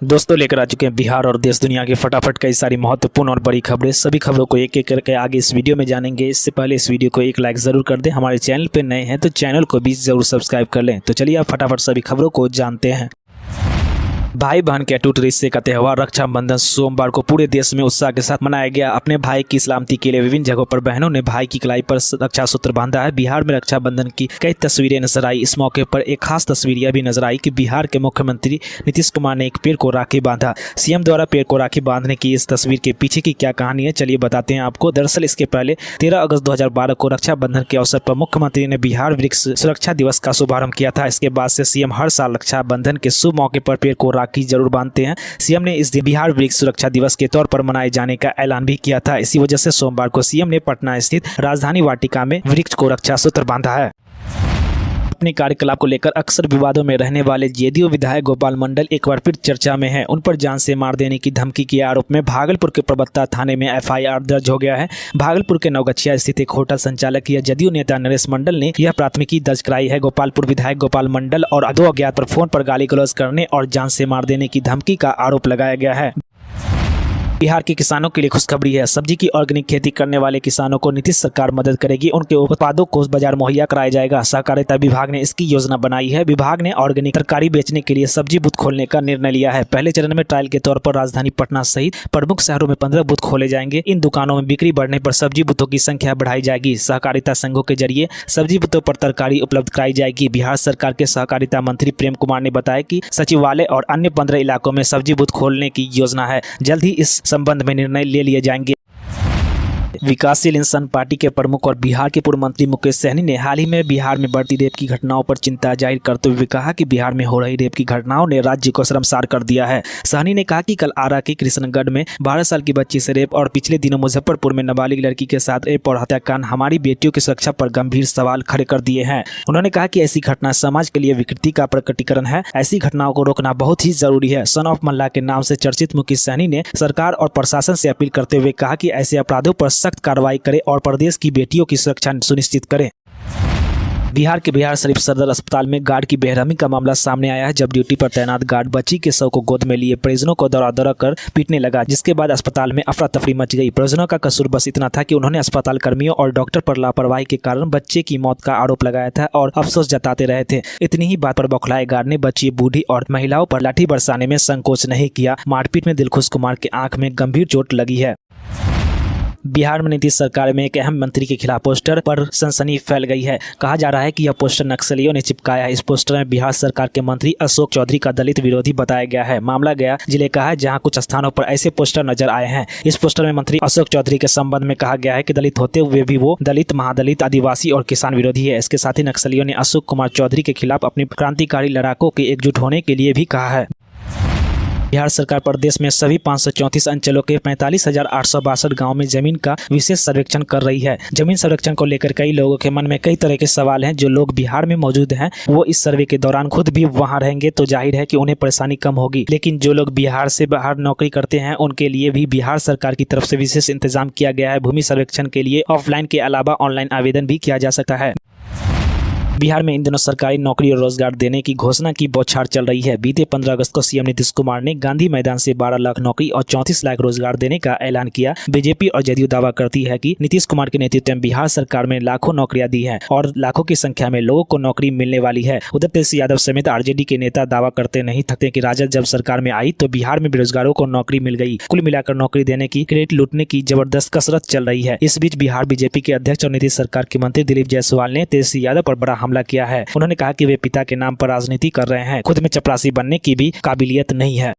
दोस्तों लेकर आ चुके हैं बिहार और देश दुनिया के फटाफट कई सारी महत्वपूर्ण और बड़ी खबरें। सभी खबरों को एक एक करके आगे इस वीडियो में जानेंगे। इससे पहले इस वीडियो को एक लाइक जरूर कर दें। हमारे चैनल पर नए हैं तो चैनल को भी जरूर सब्सक्राइब कर लें। तो चलिए आप फटाफट सभी खबरों को जानते हैं। भाई बहन के अटूट रिश्ते का त्यौहार रक्षाबंधन सोमवार को पूरे देश में उत्साह के साथ मनाया गया। अपने भाई की सलामती के लिए विभिन्न जगहों पर बहनों ने भाई की कलाई पर रक्षा सूत्र बांधा है। बिहार में रक्षाबंधन की कई तस्वीरें नजर आई। इस मौके पर एक खास तस्वीर यह भी नजर आई कि बिहार के मुख्यमंत्री नीतीश कुमार ने एक पेड़ को राखी बांधा। सीएम द्वारा पेड़ को राखी बांधने की इस तस्वीर के पीछे की क्या कहानी है, चलिए बताते हैं आपको। दरअसल इसके पहले 13 अगस्त 2012 को रक्षाबंधन के अवसर पर मुख्यमंत्री ने बिहार वृक्ष सुरक्षा दिवस का शुभारंभ किया था। इसके बाद से सीएम हर साल रक्षाबंधन के शुभ मौके पर पेड़ को राखी जरूर बांधते हैं। सीएम ने इस दिन बिहार वृक्ष सुरक्षा दिवस के तौर पर मनाए जाने का ऐलान भी किया था। इसी वजह से सोमवार को सीएम ने पटना स्थित राजधानी वाटिका में वृक्ष को रक्षा सूत्र बांधा है। अपने कार्यकलाप को लेकर अक्सर विवादों में रहने वाले जेडीयू विधायक गोपाल मंडल एक बार फिर चर्चा में हैं। उन पर जान से मार देने की धमकी के आरोप में भागलपुर के प्रवक्ता थाने में एफआईआर दर्ज हो गया है। भागलपुर के नवगछिया स्थित एक होटल संचालक या जदयू नेता नरेश मंडल ने यह प्राथमिकी दर्ज कराई है। गोपालपुर विधायक गोपाल मंडल और दो अज्ञात पर फोन पर गाली गलौज करने और जान से मार देने की धमकी का आरोप लगाया गया है। बिहार के किसानों के लिए खुशखबरी है। सब्जी की ऑर्गेनिक खेती करने वाले किसानों को नीतीश सरकार मदद करेगी। उनके उत्पादों को बाजार मुहैया कराया जाएगा। सहकारिता विभाग ने इसकी योजना बनाई है। विभाग ने ऑर्गेनिक तरकारी बेचने के लिए सब्जी बूथ खोलने का निर्णय लिया है। पहले चरण में ट्रायल के तौर पर राजधानी पटना सहित प्रमुख शहरों में 15 बूथ खोले जाएंगे। इन दुकानों में बिक्री बढ़ने पर सब्जी बूथों की संख्या बढ़ाई जाएगी। सहकारिता संघों के जरिए सब्जी बूथों पर तरकारी उपलब्ध कराई जाएगी। बिहार सरकार के सहकारिता मंत्री प्रेम कुमार ने बताया कि सचिवालय और अन्य 15 इलाकों में सब्जी बूथ खोलने की योजना है। जल्द ही इस संबंध में निर्णय ले लिए जाएंगे। विकासशील इंसान पार्टी के प्रमुख और बिहार के पूर्व मंत्री मुकेश सहनी ने हाल ही में बिहार में बढ़ती रेप की घटनाओं पर चिंता जाहिर करते हुए कहा कि बिहार में हो रही रेप की घटनाओं ने राज्य को शर्मसार कर दिया है। सहनी ने कहा कि कल आरा के कृष्णगढ़ में 12 साल की बच्ची से रेप और पिछले दिनों मुजफ्फरपुर में नाबालिग लड़की के साथ रेप और हत्याकांड हमारी बेटियों की सुरक्षा पर गंभीर सवाल खड़े कर दिए हैं। उन्होंने कहा कि ऐसी घटना समाज के लिए विकृति का प्रकटीकरण है। ऐसी घटनाओं को रोकना बहुत ही जरूरी है। सन ऑफ मल्ला के नाम से चर्चित मुकेश सहनी ने सरकार और प्रशासन से अपील करते हुए कहा कि ऐसे अपराधों पर सख्त कार्रवाई करे और प्रदेश की बेटियों की सुरक्षा सुनिश्चित करें। बिहार के बिहार शरीफ सदर अस्पताल में गार्ड की बेरहमी का मामला सामने आया है। जब ड्यूटी पर तैनात गार्ड बच्ची के शव को गोद में लिए परिजनों को दौड़ा कर पीटने लगा, जिसके बाद अस्पताल में अफरा तफरी मच गई। परिजनों का कसूर बस इतना था कि उन्होंने अस्पताल कर्मियों और डॉक्टर पर लापरवाही के कारण बच्चे की मौत का आरोप लगाया था और अफसोस जताते रहे थे। इतनी ही बात पर बौखलाए गार्ड ने बच्ची, बूढ़ी और महिलाओं पर लाठी बरसाने में संकोच नहीं किया। मारपीट में दिलखुश कुमार की आंख में गंभीर चोट लगी है। बिहार में नीतीश सरकार में एक अहम मंत्री के खिलाफ पोस्टर पर सनसनी फैल गई है। कहा जा रहा है कि यह पोस्टर नक्सलियों ने चिपकाया है। इस पोस्टर में बिहार सरकार के मंत्री अशोक चौधरी का दलित विरोधी बताया गया है। मामला गया जिले का है, जहां कुछ स्थानों पर ऐसे पोस्टर नजर आए हैं। इस पोस्टर में मंत्री अशोक चौधरी के संबंध में कहा गया है कि दलित होते हुए भी वो दलित, महादलित, आदिवासी और किसान विरोधी है। इसके साथ ही नक्सलियों ने अशोक कुमार चौधरी के खिलाफ अपनी क्रांतिकारी लड़ाकों के एकजुट होने के लिए भी कहा है। बिहार सरकार प्रदेश में सभी 534 अंचलों के 45,862 गाँव में जमीन का विशेष सर्वेक्षण कर रही है। जमीन सर्वेक्षण को लेकर कई लोगों के मन में कई तरह के सवाल हैं। जो लोग बिहार में मौजूद हैं वो इस सर्वे के दौरान खुद भी वहां रहेंगे तो जाहिर है कि उन्हें परेशानी कम होगी, लेकिन जो लोग बिहार से बाहर नौकरी करते हैं उनके लिए भी बिहार सरकार की तरफ से विशेष इंतजाम किया गया है। भूमि सर्वेक्षण के लिए ऑफलाइन के अलावा ऑनलाइन आवेदन भी किया जा सकता है। बिहार में इन दिनों सरकारी नौकरी और रोजगार देने की घोषणा की बौछार चल रही है। बीते 15 अगस्त को सीएम नीतीश कुमार ने गांधी मैदान से 12 लाख नौकरी और 34 लाख रोजगार देने का ऐलान किया। बीजेपी और जदयू दावा करती है कि नीतीश कुमार के नेतृत्व में बिहार सरकार में लाखों नौकरियां दी हैं और लाखों की संख्या में लोगों को नौकरी मिलने वाली है। उधर तेजस्वी यादव समेत आरजेडी के नेता दावा करते नहीं थकते कि राजद जब सरकार में आई तो बिहार में बेरोजगारों को नौकरी मिल गई। कुल मिलाकर नौकरी देने की, क्रेडिट लूटने की जबरदस्त कसरत चल रही है। इस बीच बिहार बीजेपी के अध्यक्ष और नीतीश सरकार के मंत्री दिलीप जायसवाल ने तेजस्वी यादव पर बड़ा हमला किया है। उन्होंने कहा कि वे पिता के नाम पर राजनीति कर रहे हैं, खुद में चपरासी बनने की भी काबिलियत नहीं है।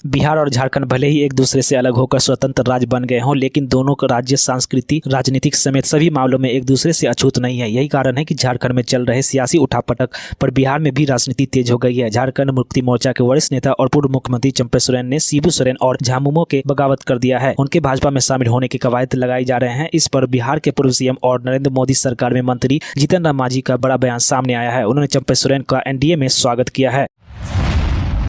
बिहार और झारखंड भले ही एक दूसरे से अलग होकर स्वतंत्र राज्य बन गए हों, लेकिन दोनों का राज्य संस्कृति, राजनीतिक समेत सभी मामलों में एक दूसरे से अछूत नहीं है। यही कारण है कि झारखंड में चल रहे सियासी उठापटक पर बिहार में भी राजनीति तेज हो गई है। झारखंड मुक्ति मोर्चा के वरिष्ठ नेता और पूर्व मुख्यमंत्री चंपा सोरेन ने शिबू सोरेन और झामुमो के बगावत कर दिया है। उनके भाजपा में शामिल होने की कवायद लगाई जा रहे हैं। इस पर बिहार के पूर्व सीएम और नरेंद्र मोदी सरकार में मंत्री जीतन राम मांझी का बड़ा बयान सामने आया है। उन्होंने चंपा सोरेन का एनडीए में स्वागत किया है।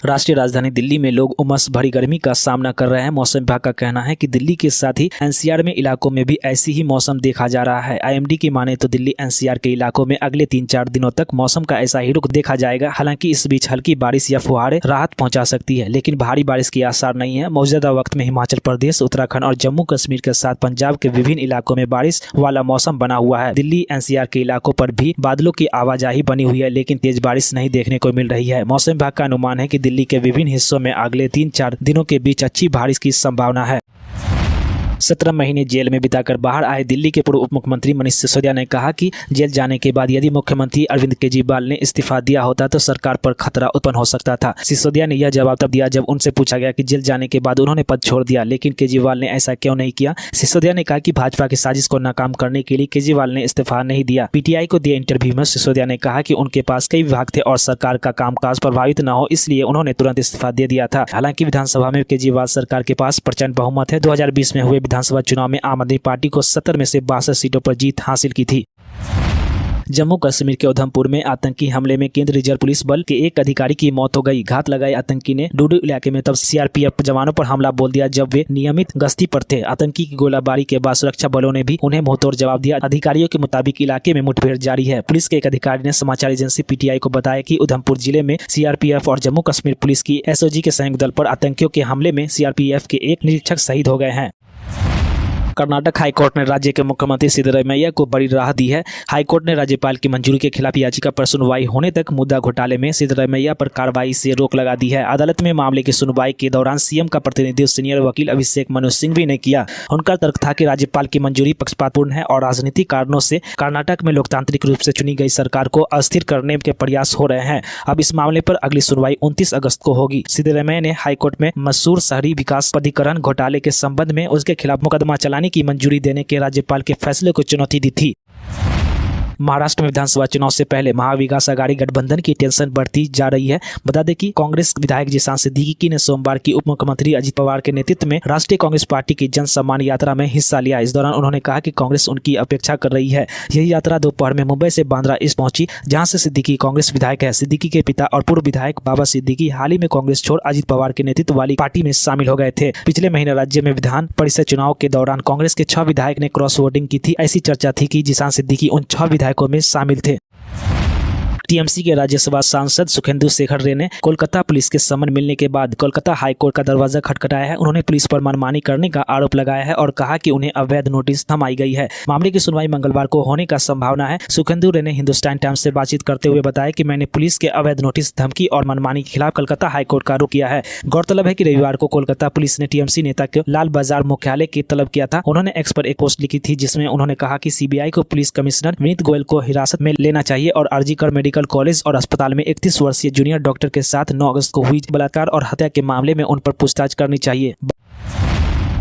राष्ट्रीय राजधानी दिल्ली में लोग उमस भरी गर्मी का सामना कर रहे हैं। मौसम विभाग का कहना है कि दिल्ली के साथ ही एनसीआर में इलाकों में भी ऐसी ही मौसम देखा जा रहा है। आईएमडी की माने तो दिल्ली एनसीआर के इलाकों में अगले 3-4 दिनों तक मौसम का ऐसा ही रुख देखा जाएगा। हालांकि इस बीच हल्की बारिश या फुहारें राहत पहुंचा सकती है, लेकिन भारी बारिश के आसार नहीं है। मौजूदा वक्त में हिमाचल प्रदेश, उत्तराखंड और जम्मू कश्मीर के साथ पंजाब के विभिन्न इलाकों में बारिश वाला मौसम बना हुआ है। दिल्ली एनसीआर के इलाकों पर भी बादलों की आवाजाही बनी हुई है, लेकिन तेज बारिश नहीं देखने को मिल रही है। मौसम विभाग का अनुमान है कि दिल्ली के विभिन्न हिस्सों में अगले 3-4 दिनों के बीच अच्छी बारिश की संभावना है। 17 महीने जेल में बिताकर बाहर आए दिल्ली के पूर्व उप मुख्यमंत्री मनीष सिसोदिया ने कहा कि जेल जाने के बाद यदि मुख्यमंत्री अरविंद केजरीवाल ने इस्तीफा दिया होता तो सरकार पर खतरा उत्पन्न हो सकता था। सिसोदिया ने यह जवाब तब दिया जब उनसे पूछा गया कि जेल जाने के बाद उन्होंने पद छोड़ दिया, लेकिन केजरीवाल ने ऐसा क्यों नहीं किया। सिसोदिया ने कहा कि भाजपा की साजिश को नाकाम करने के लिए केजरीवाल ने इस्तीफा नहीं दिया। पीटीआई को दिए इंटरव्यू में सिसोदिया ने कहा कि उनके पास कई विभाग थे और सरकार का कामकाज प्रभावित न हो, इसलिए उन्होंने तुरंत इस्तीफा दे दिया था। हालांकि विधानसभा में केजरीवाल सरकार के पास प्रचंड बहुमत है। 2020 में हुए विधानसभा चुनाव में आम आदमी पार्टी को 70 में से 62 सीटों पर जीत हासिल की थी। जम्मू कश्मीर के उधमपुर में आतंकी हमले में केंद्रीय रिजर्व पुलिस बल के एक अधिकारी की मौत हो गई। घात लगाए आतंकी ने डूडू इलाके में तब सीआरपीएफ जवानों पर हमला बोल दिया जब वे नियमित गश्ती पर थे। आतंकी की गोलाबारी के बाद सुरक्षा बलों ने भी उन्हें मुंहतोड़ जवाब दिया। अधिकारियों के मुताबिक इलाके में मुठभेड़ जारी है। पुलिस के एक अधिकारी ने समाचार एजेंसी पीटीआई को बताया कि उधमपुर जिले में सीआरपीएफ और जम्मू कश्मीर पुलिस की एसओजी के संयुक्त दल पर आतंकियों के हमले में सीआरपीएफ के एक निरीक्षक शहीद हो गए हैं। कर्नाटक हाईकोर्ट ने राज्य के मुख्यमंत्री सिद्धरमैया को बड़ी राहत दी है। हाईकोर्ट ने राज्यपाल की मंजूरी के खिलाफ याचिका पर सुनवाई होने तक मुद्दा घोटाले में सिद्धरमैया पर कार्रवाई से रोक लगा दी है। अदालत में मामले की सुनवाई के दौरान सीएम का प्रतिनिधित्व सीनियर वकील अभिषेक मनु सिंघवी ने किया। उनका तर्क था कि राज्यपाल की मंजूरी पक्षपातपूर्ण है और राजनीतिक कारणों से कर्नाटक में लोकतांत्रिक रूप से चुनी गई सरकार को अस्थिर करने के प्रयास हो रहे हैं। अब इस मामले पर अगली सुनवाई 29 अगस्त को होगी। सिद्धरमैया ने हाईकोर्ट में मसूर शहरी विकास प्राधिकरण घोटाले के संबंध में उसके खिलाफ मुकदमा चलाने की मंजूरी देने के राज्यपाल के फैसले को चुनौती दी थी। महाराष्ट्र में विधानसभा चुनाव से पहले महाविकास आघाड़ी गठबंधन की टेंशन बढ़ती जा रही है। बता दें कि कांग्रेस विधायक जिशान सिद्दीकी ने सोमवार की उप मुख्यमंत्री अजित पवार के नेतृत्व में राष्ट्रीय कांग्रेस पार्टी की जन सम्मान यात्रा में हिस्सा लिया। इस दौरान उन्होंने कहा कि कांग्रेस उनकी अपेक्षा कर रही है। यही यात्रा दोपहर में मुंबई से बांद्रा ईस्ट पहुंची, जहां से सिद्दीकी कांग्रेस विधायक है। सिद्दीकी के पिता और पूर्व विधायक बाबा सिद्दीकी हाल ही में कांग्रेस छोड़ अजित पवार के नेतृत्व वाली पार्टी में शामिल हो गए थे। पिछले महीने राज्य में विधान परिषद चुनाव के दौरान कांग्रेस के 6 विधायक ने क्रॉस वोटिंग की थी। ऐसी चर्चा थी कि जिशान सिद्दीकी उन 6 विधायकों में शामिल थे। टीएमसी के राज्यसभा सांसद सुखेंदु शेखर रे ने कोलकाता पुलिस के समन मिलने के बाद कोलकाता हाईकोर्ट का दरवाजा खटखटाया है। उन्होंने पुलिस पर मनमानी करने का आरोप लगाया है और कहा कि उन्हें अवैध नोटिस थमाई गई है। मामले की सुनवाई मंगलवार को होने का संभावना है। सुखेंदु रे ने हिंदुस्तान टाइम्स से बातचीत करते हुए बताया कि मैंने पुलिस के अवैध नोटिस, धमकी और मनमानी के खिलाफ कोलकाता हाईकोर्ट का रुख किया है। गौरतलब है कि रविवार को कोलकाता पुलिस ने टीएमसी नेता को लाल बाजार मुख्यालय की तलब किया था। उन्होंने एक्स पर एक पोस्ट लिखी थी जिसमें उन्होंने कहा कि सीबीआई को पुलिस कमिश्नर विनीत गोयल को हिरासत में लेना चाहिए और आरजीकर मेडिकल कॉलेज और अस्पताल में 31 वर्षीय जूनियर डॉक्टर के साथ 9 अगस्त को हुई बलात्कार और हत्या के मामले में उन पर पूछताछ करनी चाहिए।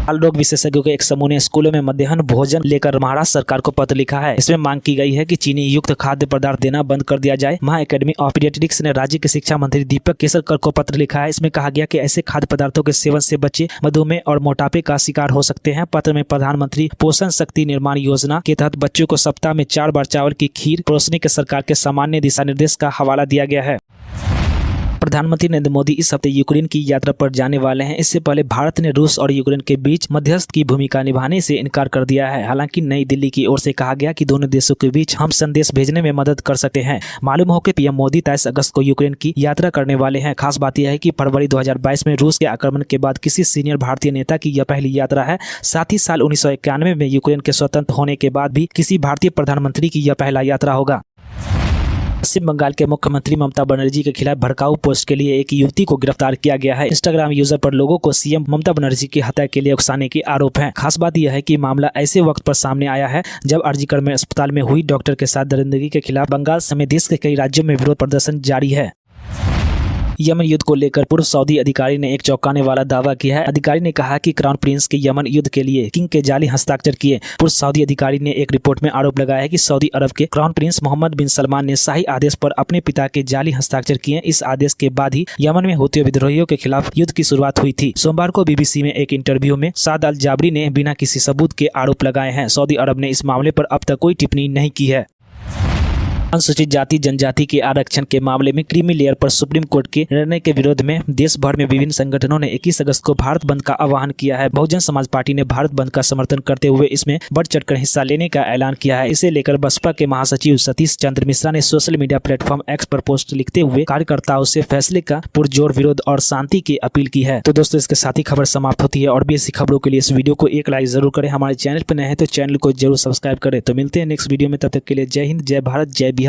बाल रोग विशेषज्ञों के एक समूह ने स्कूलों में मध्याह्न भोजन लेकर महाराष्ट्र सरकार को पत्र लिखा है। इसमें मांग की गई है कि चीनी युक्त खाद्य पदार्थ देना बंद कर दिया जाए। महा एकेडमी ऑफ पीडियाट्रिक्स ने राज्य के शिक्षा मंत्री दीपक केसरकर को पत्र लिखा है। इसमें कहा गया कि ऐसे खाद्य पदार्थों के सेवन से बच्चे मधुमेह और मोटापे का शिकार हो सकते हैं। पत्र में प्रधानमंत्री पोषण शक्ति निर्माण योजना के तहत बच्चों को सप्ताह में 4 बार चावल की खीर परोसने के सरकार के सामान्य दिशा निर्देश का हवाला दिया गया है। प्रधानमंत्री नरेंद्र मोदी इस हफ्ते यूक्रेन की यात्रा पर जाने वाले हैं। इससे पहले भारत ने रूस और यूक्रेन के बीच मध्यस्थ की भूमिका निभाने से इनकार कर दिया है। हालांकि नई दिल्ली की ओर से कहा गया कि दोनों देशों के बीच हम संदेश भेजने में मदद कर सकते हैं। मालूम हो कि पीएम मोदी 23 अगस्त को यूक्रेन की यात्रा करने वाले हैं। खास बात यह है कि फरवरी 2022 में रूस के आक्रमण के बाद किसी सीनियर भारतीय नेता की यह पहली यात्रा है। साथ ही साल 1991 में यूक्रेन के स्वतंत्र होने के बाद भी किसी भारतीय प्रधानमंत्री की यह पहला यात्रा होगा। पश्चिम बंगाल के मुख्यमंत्री ममता बनर्जी के खिलाफ भड़काऊ पोस्ट के लिए एक युवती को गिरफ्तार किया गया है। इंस्टाग्राम यूजर पर लोगों को सीएम ममता बनर्जी की हत्या के लिए उकसाने के आरोप हैं। खास बात यह है कि मामला ऐसे वक्त पर सामने आया है जब अर्जीकर में अस्पताल में हुई डॉक्टर के साथ दरिंदगी के खिलाफ बंगाल समेत देश के कई राज्यों में विरोध प्रदर्शन जारी है। यमन युद्ध को लेकर पूर्व सऊदी अधिकारी ने एक चौंकाने वाला दावा किया है। अधिकारी ने कहा कि क्राउन प्रिंस के यमन युद्ध के लिए किंग के जाली हस्ताक्षर किए। पूर्व सऊदी अधिकारी ने एक रिपोर्ट में आरोप लगाया है कि सऊदी अरब के क्राउन प्रिंस मोहम्मद बिन सलमान ने शाही आदेश पर अपने पिता के जाली हस्ताक्षर किए। इस आदेश के बाद ही यमन में हुती विद्रोहियों के खिलाफ युद्ध की शुरुआत हुई थी। सोमवार को बीबीसी में एक इंटरव्यू में साद अल जाबरी ने बिना किसी सबूत के आरोप लगाए हैं। सऊदी अरब ने इस मामले पर अब तक कोई टिप्पणी नहीं की है। अनुसूचित जाति जनजाति के आरक्षण के मामले में क्रीमी लेयर पर सुप्रीम कोर्ट के निर्णय के विरोध में देश भर में विभिन्न संगठनों ने 21 अगस्त को भारत बंद का आह्वान किया है। बहुजन समाज पार्टी ने भारत बंद का समर्थन करते हुए इसमें बढ़ चढ़कर हिस्सा लेने का ऐलान किया है। इसे लेकर बसपा के महासचिव सतीश चंद्र मिश्रा ने सोशल मीडिया प्लेटफॉर्म एक्स पर पोस्ट लिखते हुए कार्यकर्ताओं से फैसले का पुरजोर विरोध और शांति की अपील की है। तो दोस्तों, इसके साथ ही खबर समाप्त होती है और भी ऐसी खबरों के लिए इस वीडियो को एक लाइक जरूर करें। हमारे चैनल पर नए हैं तो चैनल को जरूर सब्सक्राइब करें। तो मिलते हैं नेक्स्ट वीडियो में, तब तक के लिए जय हिंद, जय भारत, जय बिहार।